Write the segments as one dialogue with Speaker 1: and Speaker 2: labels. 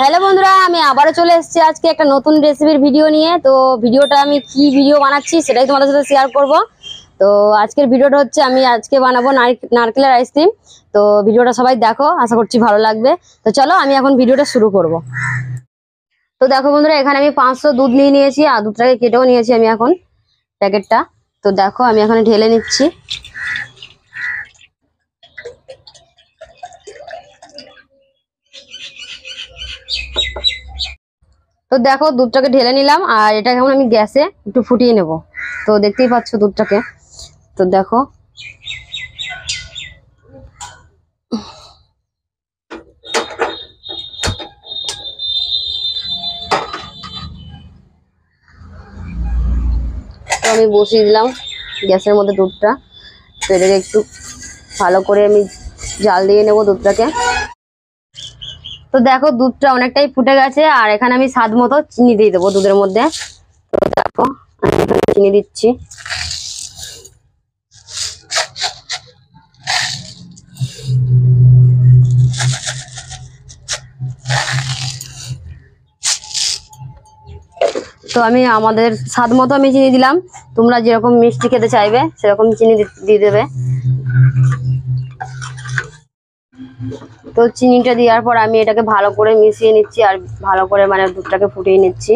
Speaker 1: Hello বন্ধুরা, আমি আবারও চলে এসেছি আজকে একটা নতুন রেসিপির ভিডিও নিয়ে। তো ভিডিওটা আমি কি ভিডিও বানাচ্ছি সেটাই তোমাদের সাথে শেয়ার করব। তো আজকের ভিডিওটা হচ্ছে আমি আজকে বানাবো নারকেলের আইসক্রিম। তো ভিডিওটা সবাই দেখো, আশা করছি ভালো লাগবে। তো চলো আমি এখন ভিডিওটা শুরু করব। তো দেখো বন্ধুরা, এখানে আমি 500 দুধ নিয়ে নিয়েছি আর দুধটাকে কেটেও নিয়েছি আমি এখন প্যাকেটটা। তো দেখো আমি এখানে ঢেলে নিচ্ছি। তো দেখো দুধটাকে ঢেলে নিলাম আর এটাকে এখন আমি গ্যাসে একটু ফুটিয়ে নেব। তো দেখতেই পাচ্ছ দুধটাকে। তো দেখো তো আমি বসিয়ে দিলাম গ্যাসের মধ্যে দুধটা। তো এটাকে একটু ভালো করে আমি জাল দিয়ে নেব দুধটাকে। তো দেখো দুধটা অনেকটাই ফুটে গেছে আর এখানে আমি স্বাদ মতো চিনি দিয়ে দেবো দুধের মধ্যে। তো দেখো আমি এখানে চিনি দিচ্ছি। তো আমি আমাদের স্বাদ মতো আমি চিনি দিলাম। তোমরা যেরকম মিষ্টি খেতে চাইবে সেরকম চিনি দিয়ে দেবে। তো চিনিটা দেওয়ার পর আমি এটাকে ভালো করে মিশিয়ে নিচ্ছি আর ভালো করে মানে দুধটাকে ফুটিয়ে নিচ্ছি।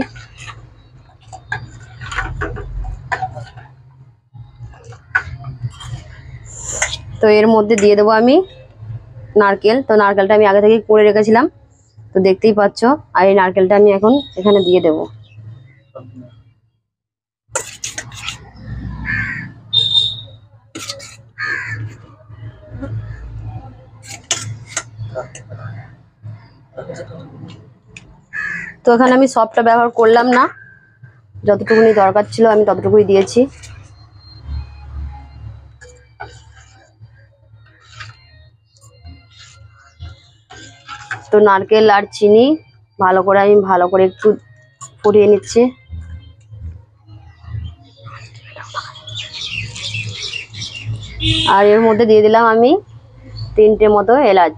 Speaker 1: তো এর মধ্যে দিয়ে দেবো আমি নারকেল। তো নারকেলটা আমি আগে থেকে করে রেখেছিলাম, তো দেখতেই পাচ্ছ। আর এই নারকেলটা আমি এখন এখানে দিয়ে দেবো। তো এখানে আমি সবটা ব্যবহার করলাম না, যতটুকুনি দরকার ছিল আমি ততটুকুই দিয়েছি। তো নারকেল আর চিনি ভালো করে একটু ফুটিয়ে নিচ্ছি। আর এর মধ্যে দিয়ে দিলাম আমি 3টে মতো এলাচ।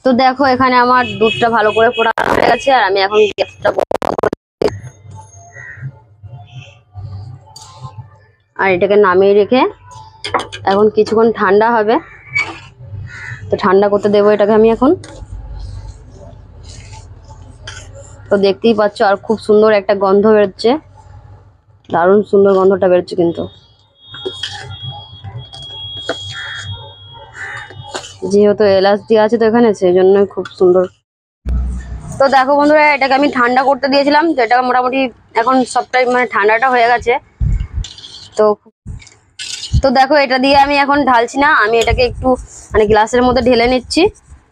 Speaker 1: তো দেখো এখানে আমার দুধটা ভালো করে ফোটানো হয়ে গেছে আর আমি এখন গ্যাসটা আর এটাকে নামিয়ে রেখে এখন কিছুক্ষণ ঠান্ডা হবে। তো ঠান্ডা করতে দেবো এটাকে আমি এখন। তো দেখতেই পাচ্ছ আর খুব সুন্দর একটা গন্ধ বেরোচ্ছে, দারুণ সুন্দর গন্ধটা বেরোচ্ছে কিন্তু। যেহেতু এলাচ দিয়ে আছে তো এখানে, সেই জন্য খুব সুন্দর। তো দেখো বন্ধুরা, এটাকে আমি ঠান্ডা করতে দিয়েছিলাম, তো এটা মোটামুটি এখন সবটাই মানে ঠান্ডাটা হয়ে গেছে। তো তো দেখো এটা দিয়ে আমি এখন ঢালছি না, আমি এটাকে একটু মানে গ্লাসের মধ্যে ঢেলে নিচ্ছি,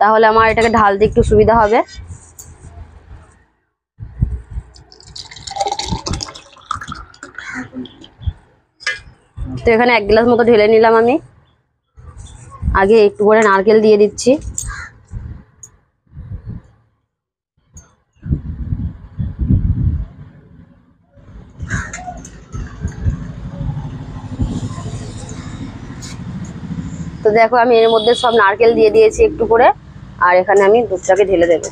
Speaker 1: তাহলে আমার এটাকে ঢালতে একটু সুবিধা হবে। তো এখানে 1 গ্লাস মতো ঢেলে নিলাম আমি। আগে একটু করে নারকেল দিয়ে দিচ্ছি। তো দেখো আমি এর মধ্যে সব নারকেল দিয়ে দিয়েছি একটু করে, আর এখানে আমি দুধটাকে ঢেলে দেবো।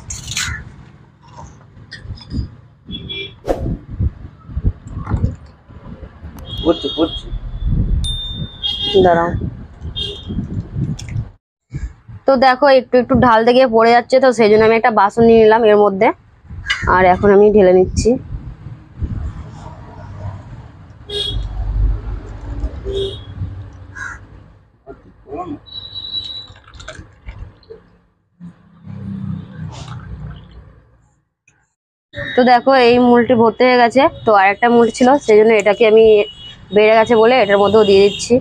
Speaker 1: দাঁড়াও। তো দেখো একটু একটু ঢালতে গিয়ে পড়ে যাচ্ছে, তো সেই জন্য আমি একটা বাসন নিয়ে নিলাম এর মধ্যে, আর এখন আমি ঢেলে নিচ্ছি। তো দেখো এই মুলটি ভর্তি হয়ে গেছে, তো আর একটা মুল ছিল সেই জন্য এটাকে আমি বেড়ে গেছে বলে এটার মধ্যেও দিয়ে দিচ্ছি।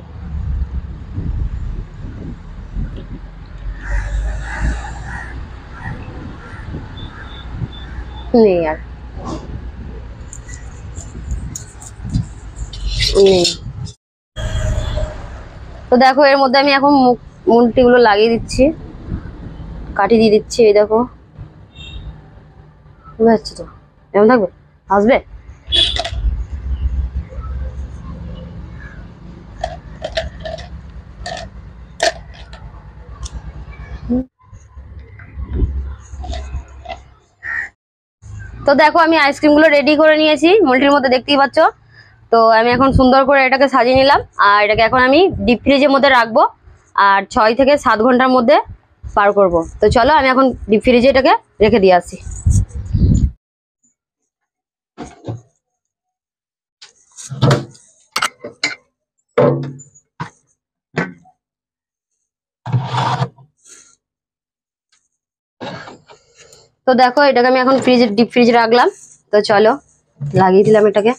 Speaker 1: নেই আর নেই। তো দেখো এর মধ্যে আমি এখন মুলটিগুলো লাগিয়ে দিচ্ছি, কাটি দিয়ে দিচ্ছি। এই দেখো বুঝতে পারছি তো, এমন থাকবে, আসবে। তো দেখো আমি আইসক্রিম গুলো রেডি করে নিয়েছি মুলটির মধ্যে, দেখতেই পাচ্ছ। তো আমি এখন সুন্দর করে এটাকে সাজিয়ে নিলাম, আর এটাকে এখন আমি ডিপ ফ্রিজের মধ্যে রাখবো, আর 6 থেকে 7 ঘন্টার মধ্যে পার করব। তো চলো আমি এখন ডিপ ফ্রিজে এটাকে রেখে দিয়ে আসি। তো দেখো এটাকে আমি এখন ডিপ ফ্রিজে রাখলাম। তো চলো লাগিয়ে দিলাম এটাকে,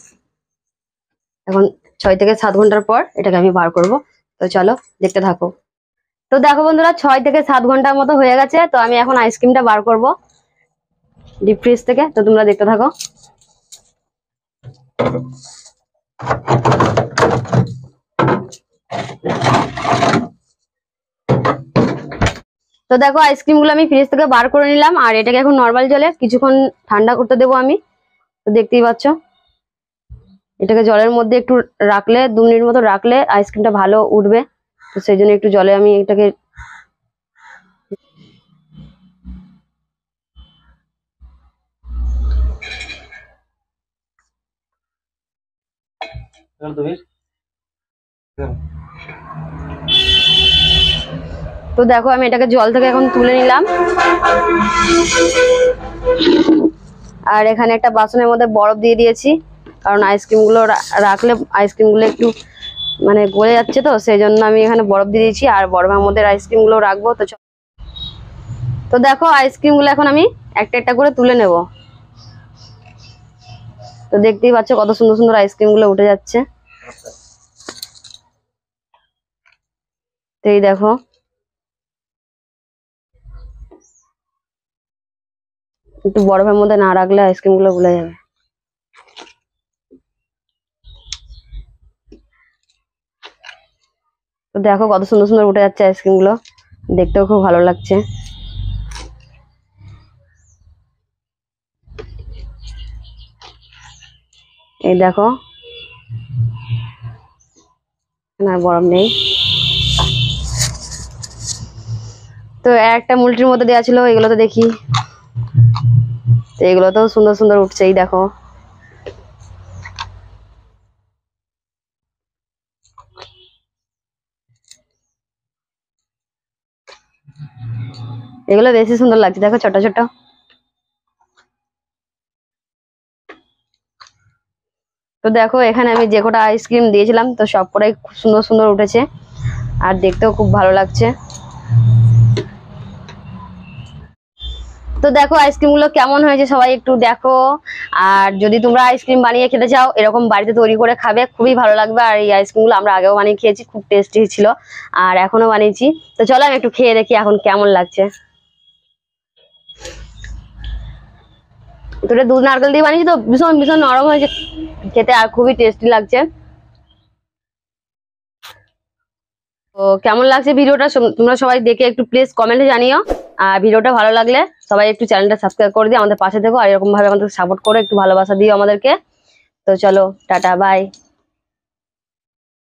Speaker 1: এখন 6 থেকে 7 ঘন্টার পর এটাকে আমি বার করব। তো চলো দেখতে থাকো। তো দেখো বন্ধুরা 6 থেকে 7 ঘন্টার মতো হয়ে গেছে, তো আমি এখন আইসক্রিমটা বার করব ডিপ ফ্রিজ থেকে। তো তোমরা দেখতে থাকো। তো দেখো আইসক্রিম গুলো আমি ফ্রিজ থেকে বার করে নিলাম, আর এটাকে এখন নর্মাল জলে কিছুক্ষণ ঠান্ডা করতে দেবো আমি। তো দেখতেই পাচ্ছ এটাকে জলের মধ্যে একটু রাখলে 2 মিনিট মতো রাখলে আইসক্রিমটা ভালো উঠবে। তো সেই জন্য একটু জলে আমি এটাকে তো দেখো আমি এটাকে জল থেকে এখন তুলে নিলাম, আর এখানে একটা বাসনের মধ্যে বরফ দিয়ে দিয়েছি, কারণ আইসক্রিম গুলো রাখলে আইসক্রিম গুলো একটু মানে গলে যাচ্ছে, তো সেই জন্য আমি এখানে বরফ দিয়ে দিয়েছি, আর বরফের মধ্যে আইসক্রিম গুলো রাখবো। তো দেখো আইসক্রিম গুলো এখন আমি একটা একটা করে তুলে নেব। তো দেখতেই পাচ্ছ কত সুন্দর সুন্দর আইসক্রিম গুলো উঠে যাচ্ছে। তো এই দেখো একটু বরফের মধ্যে না রাখলে আইসক্রিম গুলো গলে যাবে। তো দেখো কত সুন্দর সুন্দর উঠে যাচ্ছে আইসক্রিম গুলো, দেখতেও খুব ভালো লাগছে। এই দেখো না বরফ নেই। তো একটা মুলটির মধ্যে দেওয়া ছিল, এগুলো তো দেখি, তো এগুলো তো সুন্দর সুন্দর উঠছে। এই দেখো এগুলো বেশি সুন্দর লাগছে, দেখো ছোট ছোট। তো দেখো এখানে আমি যে কটা আইসক্রিম দিয়েছিলাম তো সব কটাই খুব সুন্দর সুন্দর উঠেছে, আর দেখতেও খুব ভালো লাগছে। তো দেখো আইসক্রিম গুলো কেমন হয়েছে সবাই একটু দেখো, আর যদি তোমরা আইসক্রিম বানিয়ে খেতে চাও এরকম বাড়িতে তৈরি করে খাবে, খুবই ভালো লাগবে। আর এই আইসক্রিম গুলো আমরা আগেও বানিয়ে খেয়েছি, খুব টেস্টি ছিল, আর এখনো বানিয়েছি। তো চলো আমি একটু খেয়ে দেখি এখন কেমন লাগছে। তো এটা দুধ নারকেল দিয়ে বানিয়েছি, তো ভীষণ ভীষণ নরম হয়েছে খেতে, আর খুবই টেস্টি লাগছে। তো কেমন লাগছে ভিডিওটা তোমরা সবাই দেখে একটু প্লিজ কমেন্টে জানিও, আর ভিডিওটা ভালো লাগলে সবাই একটু চ্যানেলটা সাবস্ক্রাইব করে দিও, আমাদের পাশে থেকো, আর এরকম ভাবে আমাদের সাপোর্ট করো, একটু ভালোবাসা দিও আমাদেরকে। তো চলো টাটা বাই।